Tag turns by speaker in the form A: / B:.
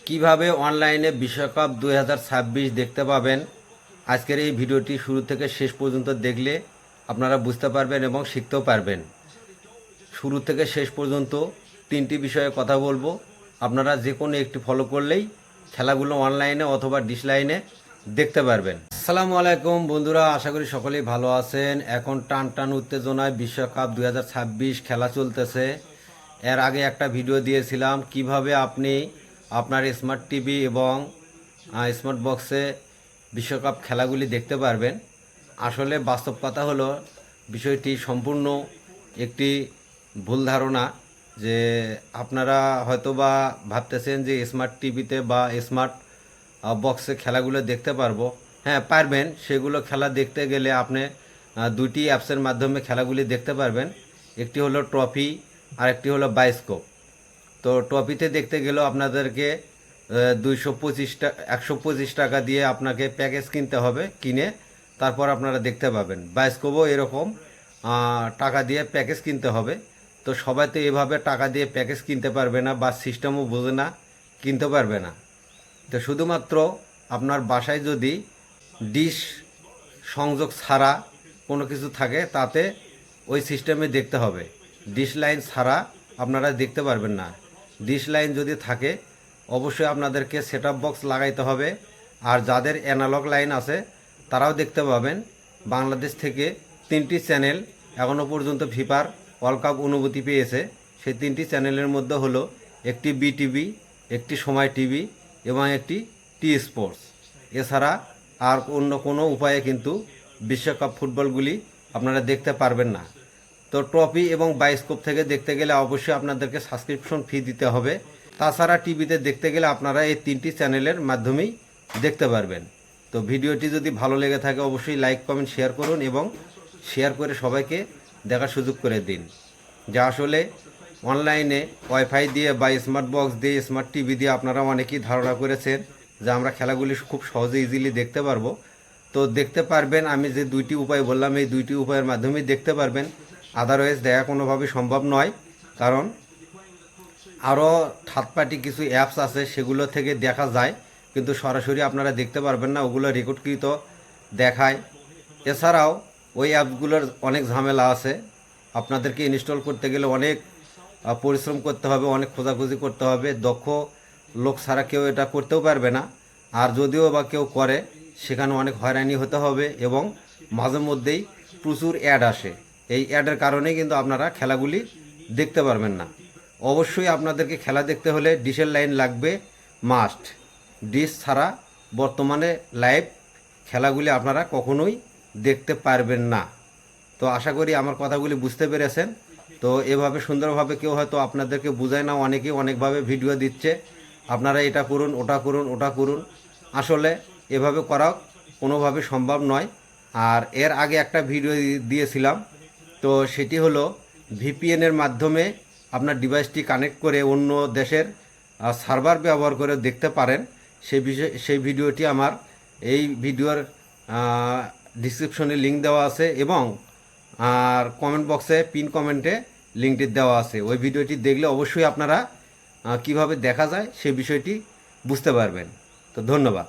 A: কিভাবে অনলাইনে বিশ্বকাপ 2026 দেখতে পাবেন। আজকের এই ভিডিওটি শুরু থেকে শেষ পর্যন্ত দেখলে আপনারা বুঝতে পারবেন এবং শিখতেও পারবেন। শুরু থেকে শেষ পর্যন্ত তিনটি বিষয়ে কথা বলবো, আপনারা যে কোনো একটি ফলো করলেই খেলাগুলো অনলাইনে অথবা ডিশ লাইনে দেখতে পারবেন। আসসালামু আলাইকুম বন্ধুরা, আশা করি সকলেই ভালো আছেন। এখন টান টান উত্তেজনায় বিশ্বকাপ 2026 খেলা চলতেছে। এর আগে একটা ভিডিও দিয়েছিলাম কিভাবে আপনি আপনার স্মার্ট টিভি এবং স্মার্ট বক্সে বিশ্বকাপ খেলাগুলি দেখতে পারবেন। আসলে বাস্তব কথা হলো বিষয়টি সম্পূর্ণ একটি ভুল ধারণা, যে আপনারা হয়তোবা ভাবতেছেন যে স্মার্ট টিভিতে বা স্মার্ট বক্সে খেলাগুলো দেখতে পারবো। হ্যাঁ, পারবেন। সেগুলো খেলা দেখতে গেলে আপনি দুটি অ্যাপসের মাধ্যমে খেলাগুলি দেখতে পারবেন। একটি হলো ট্রফি আর একটি হলো বায়োস্কোপ। তো ট্রফিতে দেখতে গেলেও আপনাদেরকে 125 টাকা দিয়ে আপনাকে প্যাকেজ কিনতে হবে, কিনে তারপর আপনারা দেখতে পাবেন। বায়োস্কোপও এরকম টাকা দিয়ে প্যাকেজ কিনতে হবে। তো সবাই তো এভাবে টাকা দিয়ে প্যাকেজ কিনতে পারবে না, বা সিস্টেমও বোঝে না, কিনতে পারবে না। তো শুধুমাত্র আপনার বাসায় যদি ডিশ সংযোগ ছাড়া কোনো কিছু থাকে, তাতে ওই সিস্টেমে দেখতে হবে। ডিশ লাইন ছাড়া আপনারা দেখতে পারবেন না। ডিশ লাইন যদি থাকে অবশ্যই আপনাদেরকে সেট আপ বক্স লাগাইতে হবে। আর যাদের অ্যানালগ লাইন আছে তারাও দেখতে পাবেন। বাংলাদেশ থেকে 3টি চ্যানেল এখনও পর্যন্ত ফিফার ওয়ার্ল্ড কাপ অনুমতি পেয়েছে। সেই 3টি চ্যানেলের মধ্যে হলো একটি বিটিভি, একটি সময় টিভি এবং একটি টি স্পোর্টস। এছাড়া আর অন্য কোনো উপায়ে কিন্তু বিশ্বকাপ ফুটবলগুলি আপনারা দেখতে পারবেন না। তো ট্রফি এবং বায়োস্কোপ থেকে দেখতে গেলে অবশ্যই আপনাদেরকে সাবস্ক্রিপশন ফি দিতে হবে। তাছাড়া টিভিতে দেখতে গেলে আপনারা এই 3টি চ্যানেলের মাধ্যমেই দেখতে পারবেন। তো ভিডিওটি যদি ভালো লেগে থাকে অবশ্যই লাইক কমেন্ট শেয়ার করুন এবং শেয়ার করে সবাইকে দেখার সুযোগ করে দিন। যা আসলে অনলাইনে ওয়াইফাই দিয়ে বা স্মার্ট বক্স দিয়ে, স্মার্ট টিভি দিয়ে আপনারা অনেকেই ধারণা করেছেন যে আমরা খেলাগুলি খুব সহজে ইজিলি দেখতে পারবো। তো দেখতে পারবেন, আমি যে দুইটি উপায় বললাম এই দুইটি উপায়ের মাধ্যমেই দেখতে পারবেন। আদারওয়াইজ দেখা কোনোভাবেই সম্ভব নয়, কারণ আরও থার্ড পার্টি কিছু অ্যাপস আছে সেগুলো থেকে দেখা যায়, কিন্তু সরাসরি আপনারা দেখতে পারবেন না, ওগুলো রেকর্ডকৃত দেখায়। এছাড়াও ওই অ্যাপসগুলোর অনেক ঝামেলা আছে। আপনাদেরকে ইনস্টল করতে গেলে অনেক পরিশ্রম করতে হবে, অনেক খোঁজাখুঁজি করতে হবে। দক্ষ লোক ছাড়া কেউ এটা করতেও পারবে না। আর যদিও বা কেউ করে, সেখানে অনেক হয়রানি হতে হবে এবং মাঝে মধ্যেই প্রচুর অ্যাড আসে। এই অ্যাডের কারণেই কিন্তু আপনারা খেলাগুলি দেখতে পারবেন না। অবশ্যই আপনাদেরকে খেলা দেখতে হলে ডিশের লাইন লাগবে, মাস্ট। ডিশ ছাড়া বর্তমানে লাইভ খেলাগুলি আপনারা কখনোই দেখতে পারবেন না। তো আশা করি আমার কথাগুলি বুঝতে পেরেছেন। তো এভাবে সুন্দরভাবে কেউ হয়তো আপনাদেরকে বুঝায় না, অনেকেই অনেকভাবে ভিডিও দিচ্ছে, আপনারা এটা করুন, ওটা করুন, ওটা করুন। আসলে এভাবে করা কোনোভাবে সম্ভব নয়। আর এর আগে একটা ভিডিও দিয়েছিলাম, তো সেটি হলো ভিপিএনের মাধ্যমে আপনার ডিভাইসটি কানেক্ট করে অন্য দেশের সার্ভার ব্যবহার করে দেখতে পারেন। সেই ভিডিওটি আমার এই ভিডিওর ডিসক্রিপশনে লিঙ্ক দেওয়া আছে এবং আর কমেন্ট বক্সে পিন কমেন্টে লিঙ্কটি দেওয়া আছে। ওই ভিডিওটি দেখলে অবশ্যই আপনারা কিভাবে দেখা যায় সেই বিষয়টি বুঝতে পারবেন। তো ধন্যবাদ।